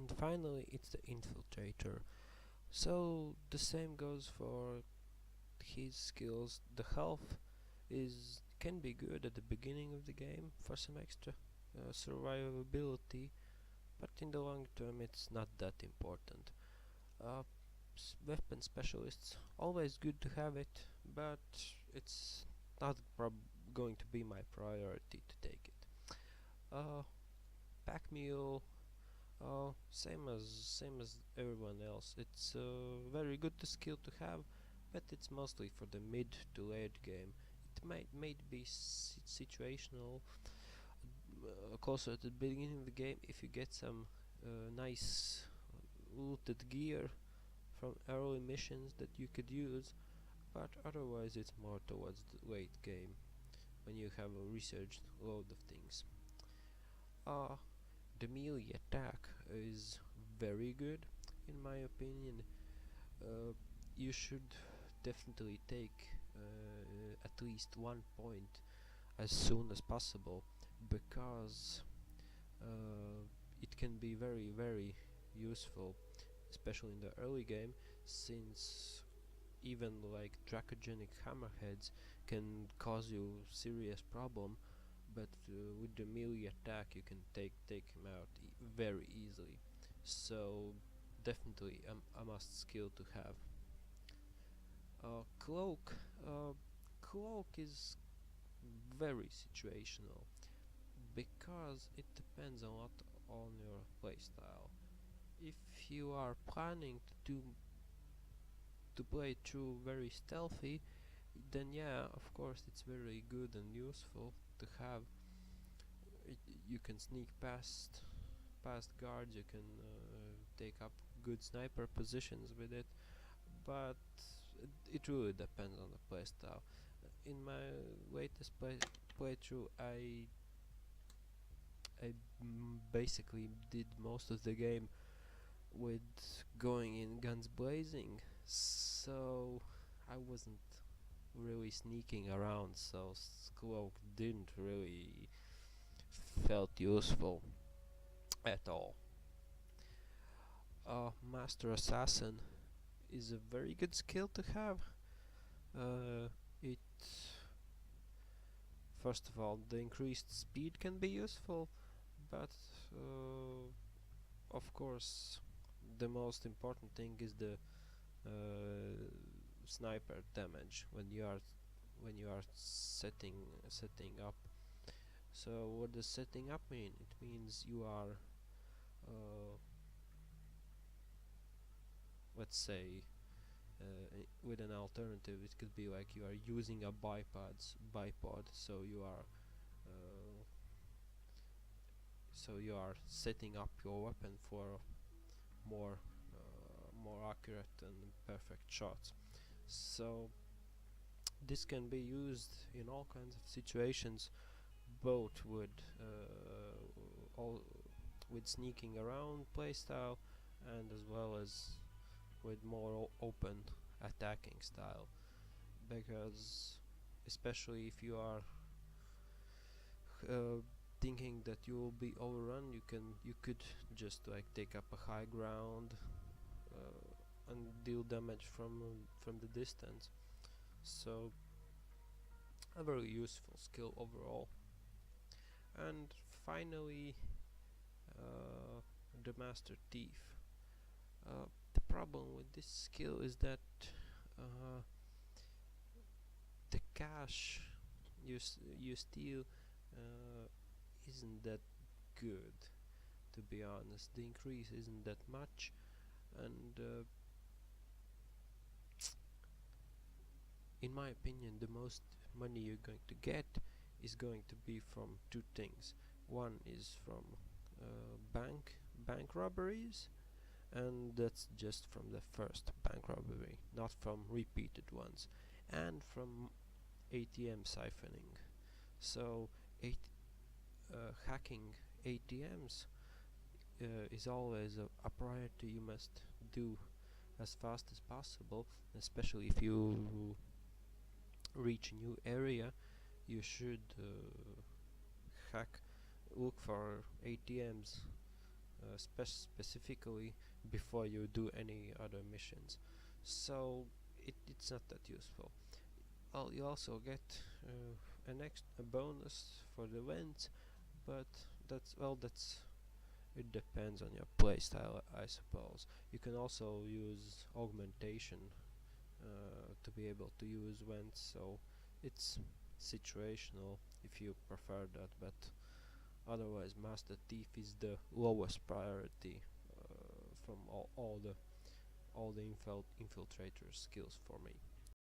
And finally, it's the Infiltrator. So the same goes for his skills. The health is can be good at the beginning of the game for some extra survivability, but in the long term it's not that important. Uh, Weapon specialists, always good to have it, but it's not going to be my priority to take it. Uh, Pack mule, same as everyone else. It's very good to skill to have, but it's mostly for the mid to late game. It might be situational, closer to the beginning of the game if you get some nice looted gear from early missions that you could use, but otherwise it's more towards the late game when you have a researched load of things. Uh, the melee attack is very good in my opinion. Uh, you should definitely take at least 1 point as soon as possible, because uh, it can be very useful, especially in the early game, since even like dracogenic hammerheads can cause you serious problem, but with the melee attack you can take him out very easily. So definitely a must skill to have. Cloak. Cloak is very situational, because it depends a lot on your playstyle. If you are planning to play through very stealthy, then yeah, of course it's very good and useful to have. You can sneak past guards, you can take up good sniper positions with it, but it really depends on the playstyle. In my latest playthrough, I basically did most of the game with going in guns blazing, so I wasn't really sneaking around, so cloak didn't really felt useful at all. Master assassin is a very good skill to have. It First of all, the increased speed can be useful, but of course the most important thing is the sniper damage when you are setting up. So what does setting up mean? It means you are uh, let's say with an alternative, it could be like you are using a bipod, uh, so you are setting up your weapon for more more accurate and perfect shots. So this can be used in all kinds of situations, both all with sneaking around playstyle, and as well as with more open attacking style, because especially if you are uh, thinking that you will be overrun, you could just like take up a high ground and deal damage from the distance. So a very useful skill overall. And finally, uh, the Master Thief. The problem with this skill is that uh, the cash you steal uh, isn't that good, to be honest. The increase isn't that much, and in my opinion the most money you're going to get is going to be from two things. One is from bank robberies, and that's just from the first bank robbery, not from repeated ones, and from ATM siphoning. So hacking ATMs is always a priority you must do as fast as possible, especially if you reach a new area. You should hack look for ATMs specifically before you do any other missions. So it's not that useful. Well, you also get a bonus for the vents, but that's it depends on your playstyle, I suppose. You can also use augmentation to be able to use vents, so it's situational if you prefer that, but otherwise Master Thief is the lowest priority from all the infiltrator skills for me.